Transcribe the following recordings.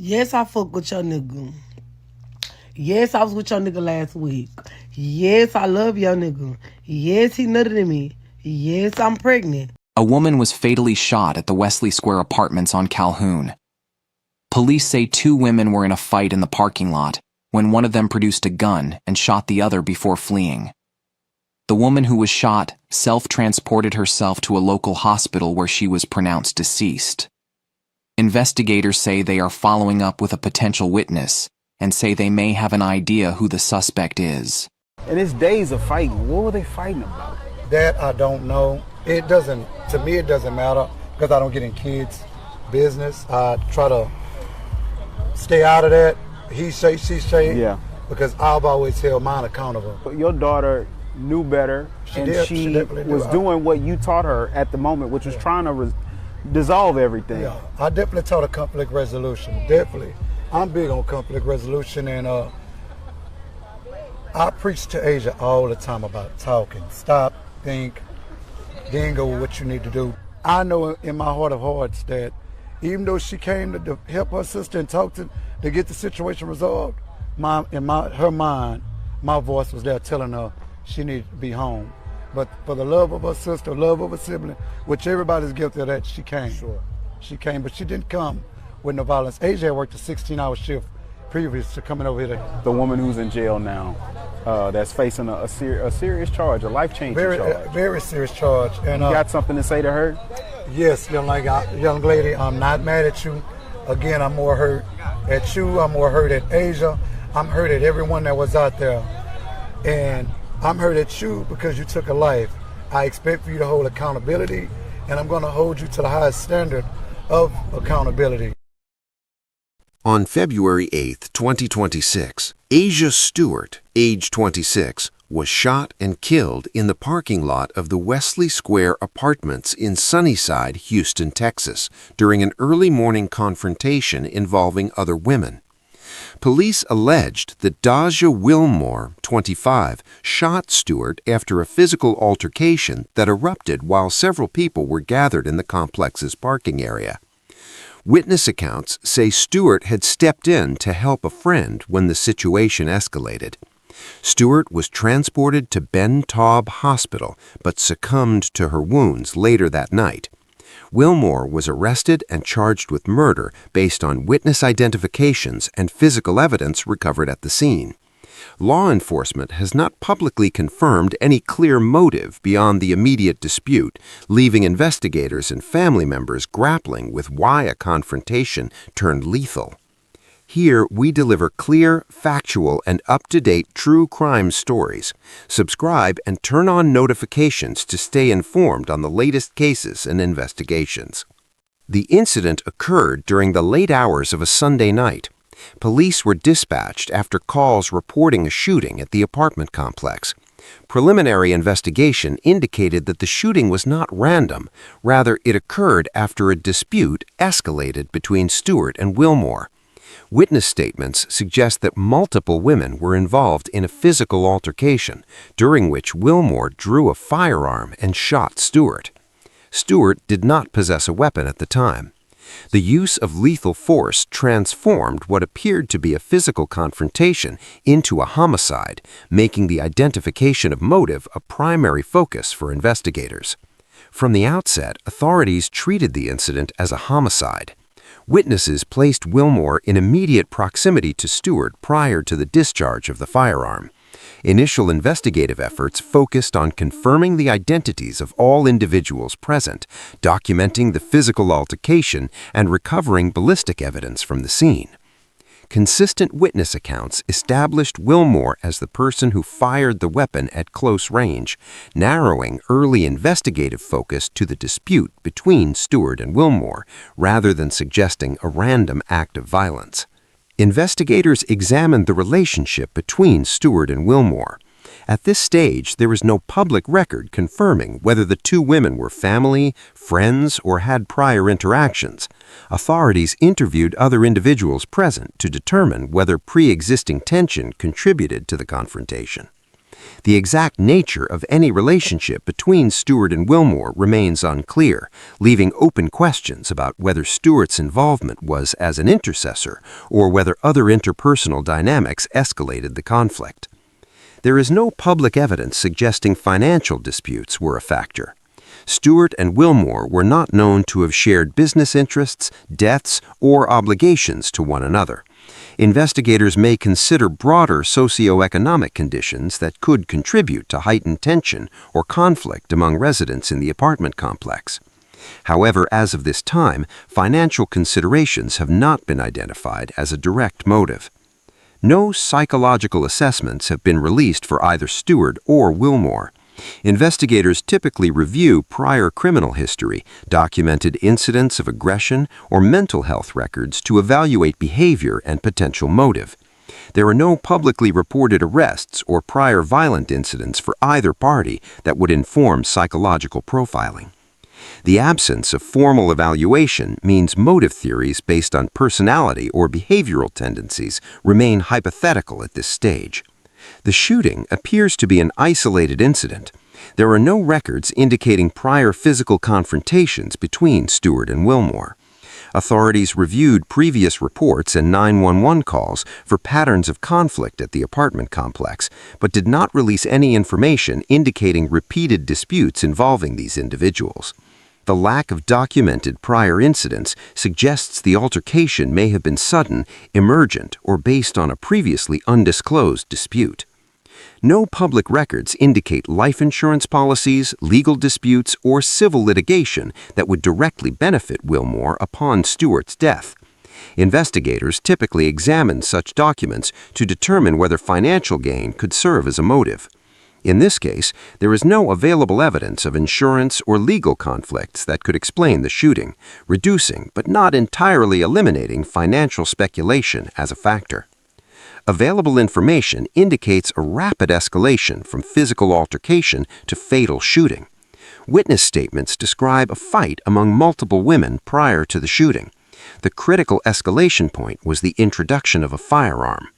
Yes, I fuck with your nigga. Yes, I was with your nigga last week. Yes, I love your nigga. Yes, he nutted in me. Yes, I'm pregnant. A woman was fatally shot at the Wesley Square Apartments on Calhoun. Police say 2 women were in a fight in the parking lot when one of them produced a gun and shot the other before fleeing. The woman who was shot self-transported herself to a local hospital where she was pronounced deceased. Investigators say they are following up with a potential witness and say they may have an idea who the suspect is. And it's days of fighting. What were they fighting about? That I don't know. To me, it doesn't matter because I don't get in kids' business. I try to stay out of that. He say, she say. Yeah. Because I've always held mine accountable. Your daughter knew better, she was doing what you taught her at the moment, which was trying to dissolve everything. Yeah, I definitely taught her conflict resolution. Definitely. I'm big on conflict resolution, and I preach to Asia all the time about talking. Stop, think, then go with what you need to do. I know in my heart of hearts that even though she came to help her sister and talk to get the situation resolved, her mind, my voice was there telling her she needed to be home. But for the love of her sister, love of her sibling, which everybody's guilty of that, she came. Sure. She came, but she didn't come with no violence. Asia had worked a 16-hour shift previous to coming over here. The woman who's in jail now, that's facing a serious charge, a life-changing charge. Very serious charge. And you got something to say to her? Yes, young lady, I'm not mad at you. Again, I'm more hurt at you. I'm more hurt at Asia. I'm hurt at everyone that was out there. And I'm hurt at you because you took a life. I expect for you to hold accountability, and I'm going to hold you to the highest standard of accountability. On February 8, 2026, Asia Stewart, age 26, was shot and killed in the parking lot of the Wesley Square Apartments in Sunnyside, Houston, Texas, during an early morning confrontation involving other women. Police alleged that Daja Wilmore, 25, shot Stewart after a physical altercation that erupted while several people were gathered in the complex's parking area. Witness accounts say Stewart had stepped in to help a friend when the situation escalated. Stewart was transported to Ben Taub Hospital but succumbed to her wounds later that night. Wilmore was arrested and charged with murder based on witness identifications and physical evidence recovered at the scene. Law enforcement has not publicly confirmed any clear motive beyond the immediate dispute, leaving investigators and family members grappling with why a confrontation turned lethal. Here, we deliver clear, factual, and up-to-date true crime stories. Subscribe and turn on notifications to stay informed on the latest cases and investigations. The incident occurred during the late hours of a Sunday night. Police were dispatched after calls reporting a shooting at the apartment complex. Preliminary investigation indicated that the shooting was not random. Rather, it occurred after a dispute escalated between Stewart and Wilmore. Witness statements suggest that multiple women were involved in a physical altercation, during which Wilmore drew a firearm and shot Stewart. Stewart did not possess a weapon at the time. The use of lethal force transformed what appeared to be a physical confrontation into a homicide, making the identification of motive a primary focus for investigators. From the outset, authorities treated the incident as a homicide. Witnesses placed Wilmore in immediate proximity to Stewart prior to the discharge of the firearm. Initial investigative efforts focused on confirming the identities of all individuals present, documenting the physical altercation, and recovering ballistic evidence from the scene. Consistent witness accounts established Wilmore as the person who fired the weapon at close range, narrowing early investigative focus to the dispute between Stewart and Wilmore, rather than suggesting a random act of violence. Investigators examined the relationship between Stewart and Wilmore. At this stage, there is no public record confirming whether the two women were family, friends, or had prior interactions. Authorities interviewed other individuals present to determine whether pre-existing tension contributed to the confrontation. The exact nature of any relationship between Stewart and Wilmore remains unclear, leaving open questions about whether Stewart's involvement was as an intercessor or whether other interpersonal dynamics escalated the conflict. There is no public evidence suggesting financial disputes were a factor. Stewart and Wilmore were not known to have shared business interests, debts, or obligations to one another. Investigators may consider broader socioeconomic conditions that could contribute to heightened tension or conflict among residents in the apartment complex. However, as of this time, financial considerations have not been identified as a direct motive. No psychological assessments have been released for either Stewart or Wilmore. Investigators typically review prior criminal history, documented incidents of aggression, or mental health records to evaluate behavior and potential motive. There are no publicly reported arrests or prior violent incidents for either party that would inform psychological profiling. The absence of formal evaluation means motive theories based on personality or behavioral tendencies remain hypothetical at this stage. The shooting appears to be an isolated incident. There are no records indicating prior physical confrontations between Stewart and Wilmore. Authorities reviewed previous reports and 911 calls for patterns of conflict at the apartment complex, but did not release any information indicating repeated disputes involving these individuals. The lack of documented prior incidents suggests the altercation may have been sudden, emergent, or based on a previously undisclosed dispute. No public records indicate life insurance policies, legal disputes, or civil litigation that would directly benefit Wilmore upon Stewart's death. Investigators typically examine such documents to determine whether financial gain could serve as a motive. In this case, there is no available evidence of insurance or legal conflicts that could explain the shooting, reducing but not entirely eliminating financial speculation as a factor. Available information indicates a rapid escalation from physical altercation to fatal shooting. Witness statements describe a fight among multiple women prior to the shooting. The critical escalation point was the introduction of a firearm.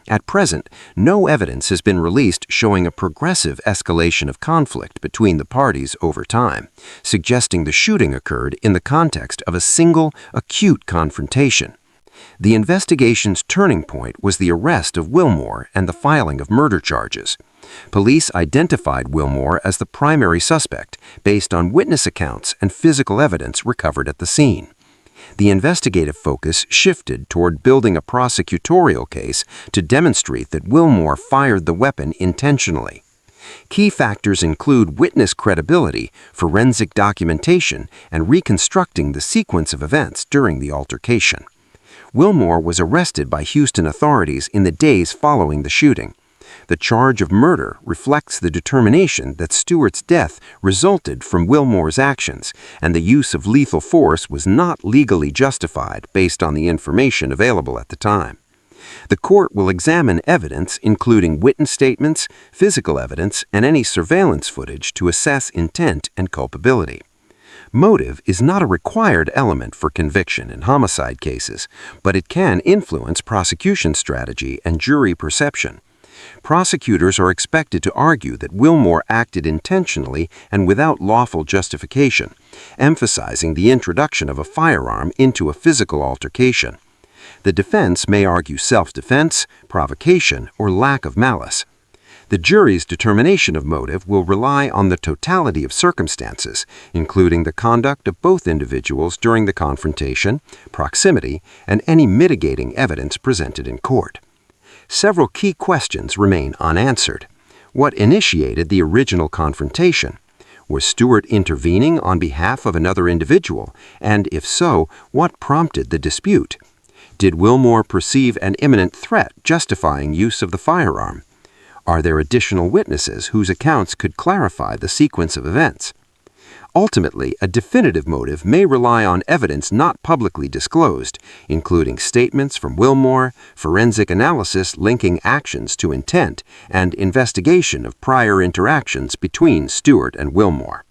At present, no evidence has been released showing a progressive escalation of conflict between the parties over time, suggesting the shooting occurred in the context of a single, acute confrontation. The investigation's turning point was the arrest of Wilmore and the filing of murder charges. Police identified Wilmore as the primary suspect based on witness accounts and physical evidence recovered at the scene. The investigative focus shifted toward building a prosecutorial case to demonstrate that Wilmore fired the weapon intentionally. Key factors include witness credibility, forensic documentation, and reconstructing the sequence of events during the altercation. Wilmore was arrested by Houston authorities in the days following the shooting. The charge of murder reflects the determination that Stewart's death resulted from Wilmore's actions, and the use of lethal force was not legally justified based on the information available at the time. The court will examine evidence including witness statements, physical evidence, and any surveillance footage to assess intent and culpability. Motive is not a required element for conviction in homicide cases, but it can influence prosecution strategy and jury perception. Prosecutors are expected to argue that Wilmore acted intentionally and without lawful justification, emphasizing the introduction of a firearm into a physical altercation. The defense may argue self-defense, provocation, or lack of malice. The jury's determination of motive will rely on the totality of circumstances, including the conduct of both individuals during the confrontation, proximity, and any mitigating evidence presented in court. Several key questions remain unanswered. What initiated the original confrontation? Was Stewart intervening on behalf of another individual? And if so, what prompted the dispute? Did Wilmore perceive an imminent threat justifying use of the firearm? Are there additional witnesses whose accounts could clarify the sequence of events? Ultimately, a definitive motive may rely on evidence not publicly disclosed, including statements from Wilmore, forensic analysis linking actions to intent, and investigation of prior interactions between Stewart and Wilmore.